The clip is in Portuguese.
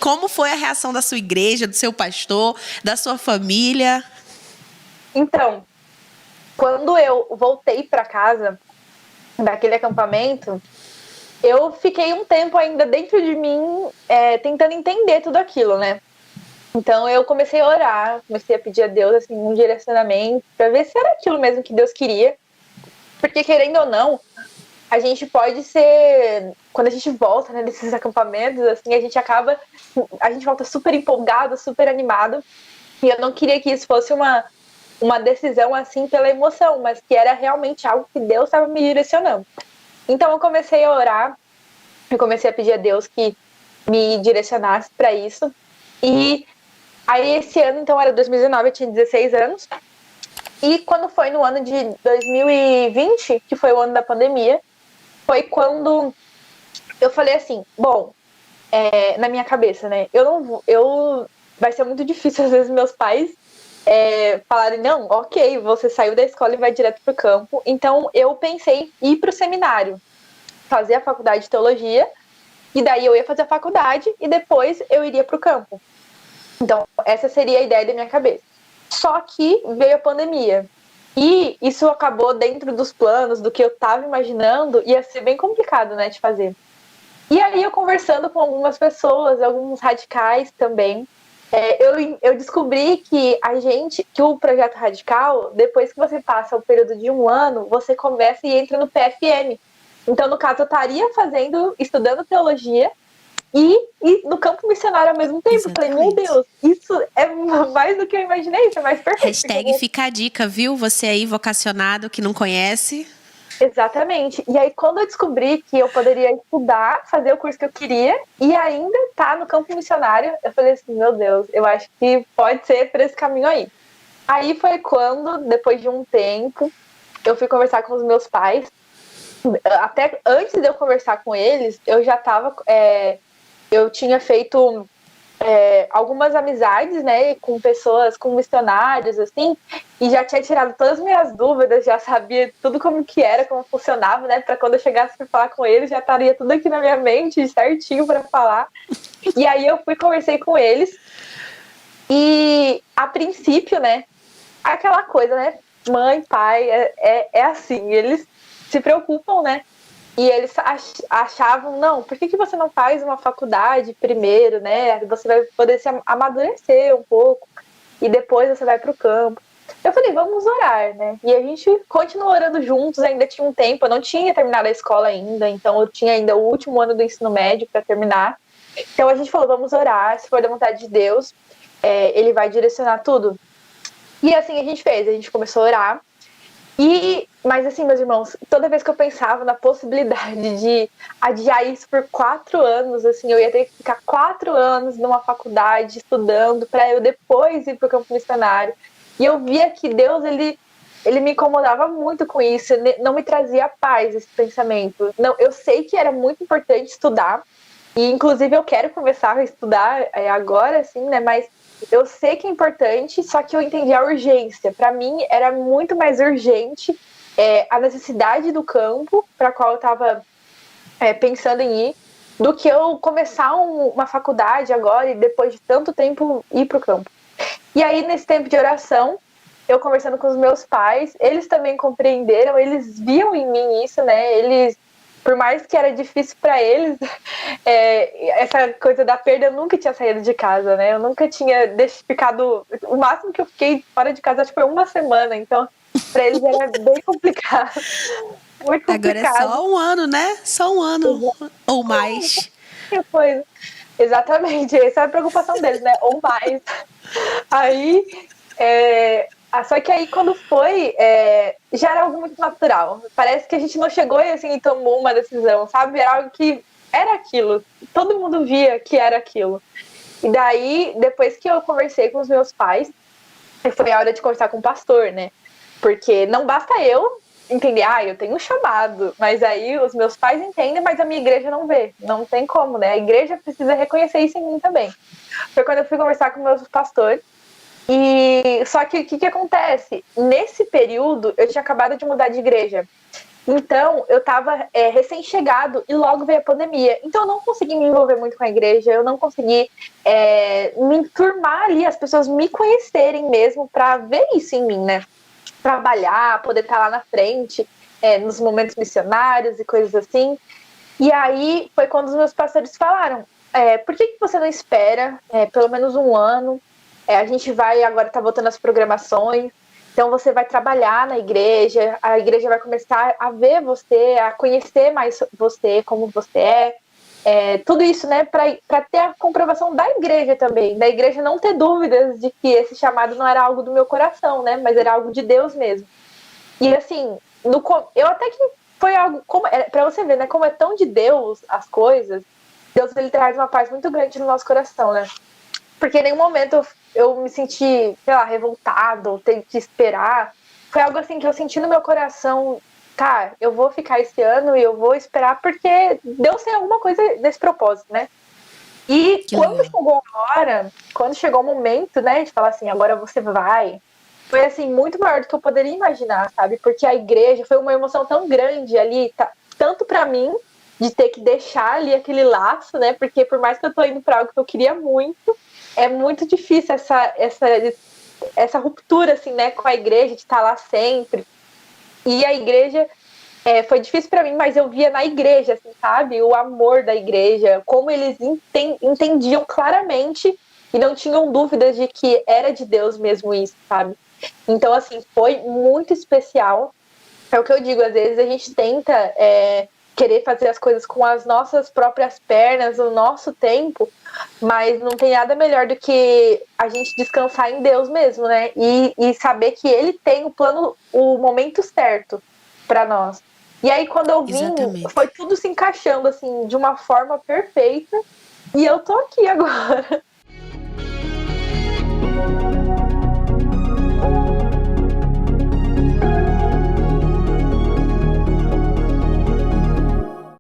Como foi a reação da sua igreja, do seu pastor, da sua família? Então, quando eu voltei para casa daquele acampamento, eu fiquei um tempo ainda dentro de mim, tentando entender tudo aquilo, né? Então eu comecei a orar, comecei a pedir a Deus assim, um direcionamento para ver se era aquilo mesmo que Deus queria. Porque querendo ou não, a gente pode ser, quando a gente volta, né, desses acampamentos, assim, a gente volta super empolgado, super animado. E eu não queria que isso fosse uma decisão assim pela emoção, mas que era realmente algo que Deus estava me direcionando. Então eu comecei a orar, eu comecei a pedir a Deus que me direcionasse para isso. E aí esse ano, então era 2019, eu tinha 16 anos. E quando foi no ano de 2020, que foi o ano da pandemia, foi quando eu falei assim, bom, na minha cabeça, né? Vai ser muito difícil às vezes meus pais falarem, não, ok, você saiu da escola e vai direto pro campo. Então eu pensei em ir pro seminário, fazer a faculdade de teologia, e daí eu ia fazer a faculdade e depois eu iria pro campo. Então essa seria a ideia da minha cabeça. Só que veio a pandemia. E isso acabou dentro dos planos, do que eu estava imaginando, ia ser bem complicado, né, de fazer. E aí eu conversando com algumas pessoas, alguns radicais também, eu descobri que que o projeto radical, depois que você passa o período de 1 ano, você começa e entra no PFM. Então, no caso, eu estaria estudando teologia e no campo missionário ao mesmo tempo. Exatamente. Falei, meu Deus, isso é mais do que eu imaginei, isso é mais perfeito. Hashtag fica a dica, viu? Você aí vocacionado que não conhece. Exatamente. E aí, quando eu descobri que eu poderia estudar, fazer o curso que eu queria e ainda estar no campo missionário, eu falei assim, meu Deus, eu acho que pode ser por esse caminho aí. Aí foi quando, depois de um tempo, eu fui conversar com os meus pais. Até antes de eu conversar com eles, eu já estava... eu tinha feito algumas amizades, né, com pessoas, com missionários, assim, e já tinha tirado todas as minhas dúvidas, já sabia tudo como que era, como funcionava, né, para quando eu chegasse para falar com eles, já estaria tudo aqui na minha mente, certinho para falar. E aí eu conversei com eles, e a princípio, né, aquela coisa, né, mãe, pai, é assim, eles se preocupam, né, e eles achavam, não, por que você não faz uma faculdade primeiro, né? Você vai poder se amadurecer um pouco e depois você vai para o campo. Eu falei, vamos orar, né? E a gente continuou orando juntos, ainda tinha um tempo, eu não tinha terminado a escola ainda, então eu tinha ainda o último ano do ensino médio para terminar. Então a gente falou, vamos orar, se for da vontade de Deus, ele vai direcionar tudo. E assim a gente fez, a gente começou a orar. Mas assim, meus irmãos, toda vez que eu pensava na possibilidade de adiar isso por 4 anos, assim, eu ia ter que ficar 4 anos numa faculdade estudando para eu depois ir para o campo missionário. E eu via que Deus, ele me incomodava muito com isso, não me trazia paz esse pensamento. Não, eu sei que era muito importante estudar, e inclusive eu quero começar a estudar agora, assim, né, mas eu sei que é importante, só que eu entendi a urgência. Para mim, era muito mais urgente a necessidade do campo para a qual eu estava pensando em ir, do que eu começar uma faculdade agora e depois de tanto tempo ir para o campo. E aí, nesse tempo de oração, eu conversando com os meus pais, eles também compreenderam, eles viam em mim isso, né? Por mais que era difícil para eles, essa coisa da perda, eu nunca tinha saído de casa, né? Eu nunca tinha ficado... O máximo que eu fiquei fora de casa, acho que foi 1 semana. Então, para eles era bem complicado. Muito complicado. Agora é só 1 ano, né? Só 1 ano ou mais. Coisa. Exatamente, essa é a preocupação deles, né? Ou mais. Aí... só que aí quando foi, já era algo muito natural. Parece que a gente não chegou e assim, tomou uma decisão, sabe? Era algo que era aquilo. Todo mundo via que era aquilo. E daí, depois que eu conversei com os meus pais, foi a hora de conversar com o pastor, né? Porque não basta eu entender, eu tenho um chamado, mas aí os meus pais entendem, mas a minha igreja não vê. Não tem como, né? A igreja precisa reconhecer isso em mim também. Foi quando eu fui conversar com o meu pastor. E só que o que acontece? Nesse período, eu tinha acabado de mudar de igreja. Então, eu estava recém-chegado e logo veio a pandemia. Então, eu não consegui me envolver muito com a igreja, eu não consegui me enturmar ali, as pessoas me conhecerem mesmo para ver isso em mim, né? Trabalhar, poder estar lá na frente, nos momentos missionários e coisas assim. E aí foi quando os meus pastores falaram: por que você não espera pelo menos um ano? A gente vai agora, tá voltando as programações. Então você vai trabalhar na igreja, a igreja vai começar a ver você, a conhecer mais você, como você tudo isso, né, para ter a comprovação da igreja também, da igreja não ter dúvidas de que esse chamado não era algo do meu coração, né, mas era algo de Deus mesmo. E assim, eu até que foi algo, para você ver, né, como é tão de Deus as coisas, Deus ele traz uma paz muito grande no nosso coração, né? Porque em nenhum momento eu me senti, sei lá, revoltado, ou ter que esperar. Foi algo assim que eu senti no meu coração, tá, eu vou ficar esse ano e eu vou esperar porque Deus tem alguma coisa desse propósito, né? E Que legal. quando chegou o momento, né, de falar assim, agora você vai, foi assim, muito maior do que eu poderia imaginar, sabe? Porque a igreja foi uma emoção tão grande ali, tanto para mim, de ter que deixar ali aquele laço, né? Porque por mais que eu tô indo para algo que eu queria muito, é muito difícil essa ruptura, assim, né, com a igreja, de estar lá sempre. E a igreja foi difícil para mim, mas eu via na igreja, assim, sabe? O amor da igreja, como eles entendiam claramente e não tinham dúvidas de que era de Deus mesmo isso, sabe? Então, assim, foi muito especial. É o que eu digo, às vezes a gente tenta querer fazer as coisas com as nossas próprias pernas, o nosso tempo, mas não tem nada melhor do que a gente descansar em Deus mesmo, né? E saber que Ele tem o plano, o momento certo para nós. E aí, quando eu vim, foi Exatamente. tudo se encaixando, assim, de uma forma perfeita, e eu tô aqui agora.